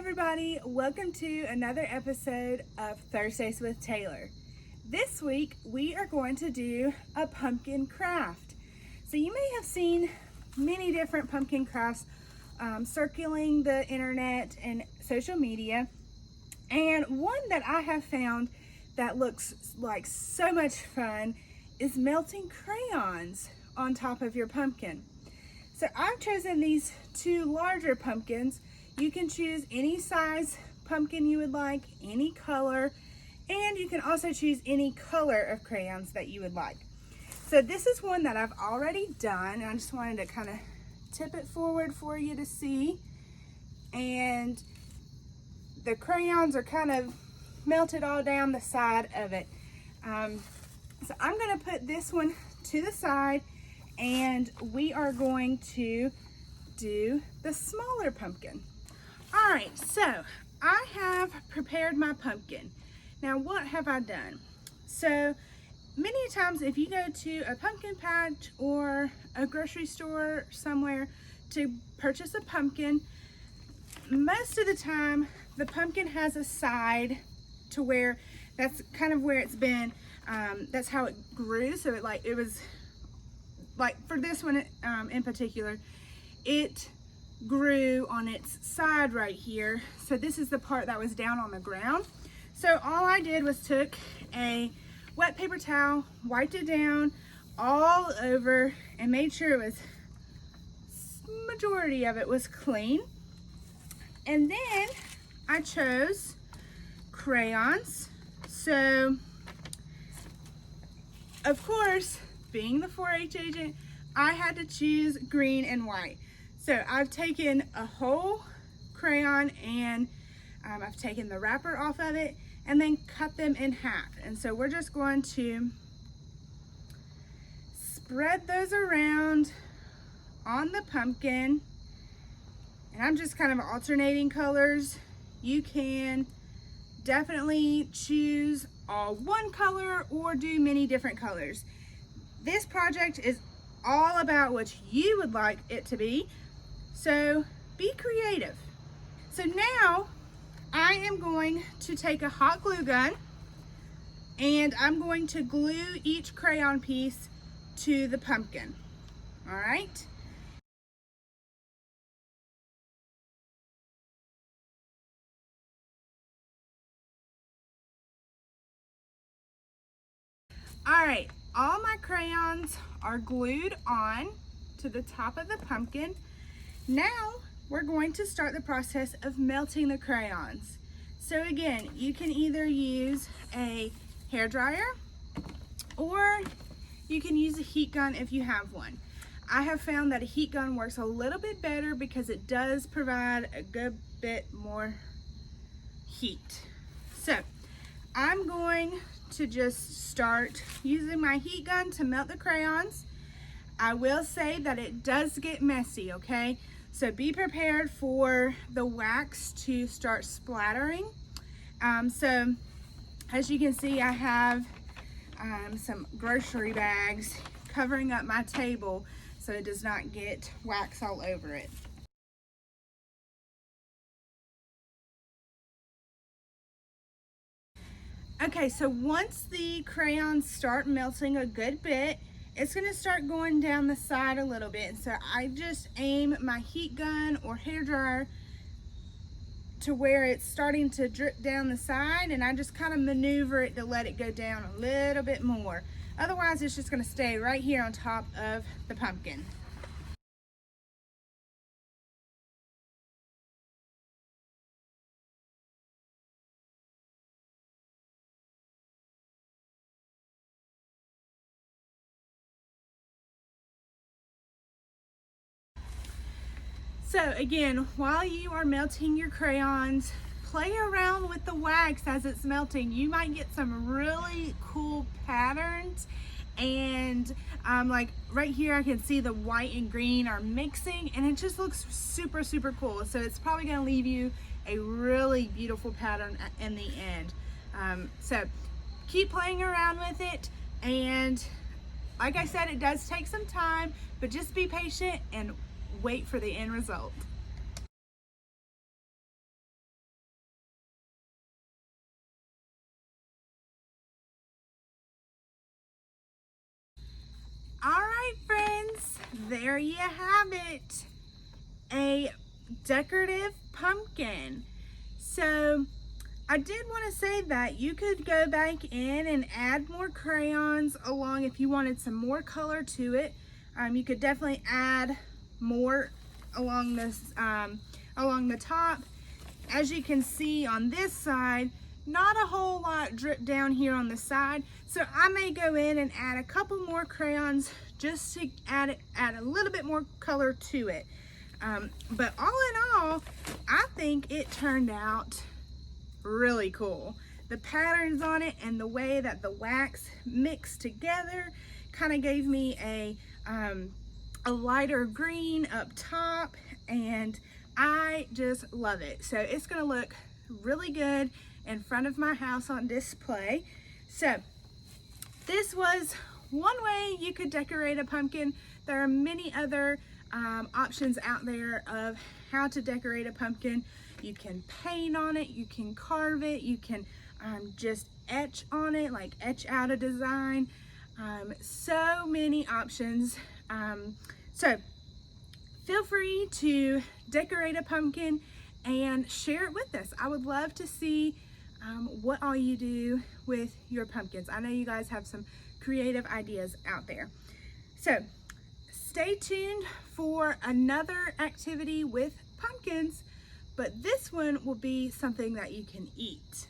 everybody, welcome to another episode of Thursdays with Taylor. This week we are going to do a pumpkin craft. So you may have seen many different pumpkin crafts circulating the internet and social media, and one that I have found that looks like so much fun is melting crayons on top of your pumpkin. So I've chosen these two larger pumpkins. You can choose any size pumpkin you would like, any color, and you can also choose any color of crayons that you would like. So this is one that I've already done, and I just wanted to kind of tip it forward for you to see. And the crayons are kind of melted all down the side of it. So I'm going to put this one to the side, and we are going to do the smaller pumpkin. All right, so I have prepared my pumpkin. Now, what have I done? So many times if you go to a pumpkin patch or a grocery store somewhere to purchase a pumpkin, most of the time the pumpkin has a side to where that's kind of where it's been, that's how it grew. So it was like for this one in particular, it grew on its side right here. So this is the part that was down on the ground. So all I did was took a wet paper towel, wiped it down all over, and made sure it was, majority of it was clean. And then I chose crayons. So of course, being the 4-H agent, I had to choose green and white. So I've taken a whole crayon and I've taken the wrapper off of it and then cut them in half. And so we're just going to spread those around on the pumpkin. And I'm just kind of alternating colors. You can definitely choose all one color or do many different colors. This project is all about what you would like it to be. So be creative. So now I am going to take a hot glue gun and I'm going to glue each crayon piece to the pumpkin. All right. All right, all my crayons are glued on to the top of the pumpkin. Now we're going to start the process of melting the crayons. So again, you can either use a hairdryer or you can use a heat gun if you have one. I have found that a heat gun works a little bit better because it does provide a good bit more heat. So I'm going to just start using my heat gun to melt the crayons. I will say that it does get messy, okay? So be prepared for the wax to start splattering. So as you can see, I have some grocery bags covering up my table so it does not get wax all over it. Okay, so once the crayons start melting a good bit, it's gonna start going down the side a little bit. And so I just aim my heat gun or hairdryer to where it's starting to drip down the side, and I just kind of maneuver it to let it go down a little bit more. Otherwise, it's just gonna stay right here on top of the pumpkin. So again, while you are melting your crayons, play around with the wax as it's melting. You might get some really cool patterns, and like right here I can see the white and green are mixing and it just looks super cool. So it's probably going to leave you a really beautiful pattern in the end. So keep playing around with it, and like I said, it does take some time, but just be patient and wait for the end result. there you have it, a decorative pumpkin. So I did want to say that you could go back in and add more crayons along if you wanted some more color to it. You could definitely add more along this along the top. As you can see on this side, not a whole lot drip down here on the side, so I may go in and add a couple more crayons just to add a little bit more color to it. But all in all, I think it turned out really cool. The patterns on it and the way that the wax mixed together kind of gave me a lighter green up top, and I just love it. So it's gonna look really good in front of my house on display. So this was one way you could decorate a pumpkin. There are many other options out there of how to decorate a pumpkin. You can paint on it, you can carve it, you can just etch on it, like etch out a design. So many options. So feel free to decorate a pumpkin and share it with us. I would love to see what all you do with your pumpkins. I know you guys have some creative ideas out there. So stay tuned for another activity with pumpkins, but this one will be something that you can eat.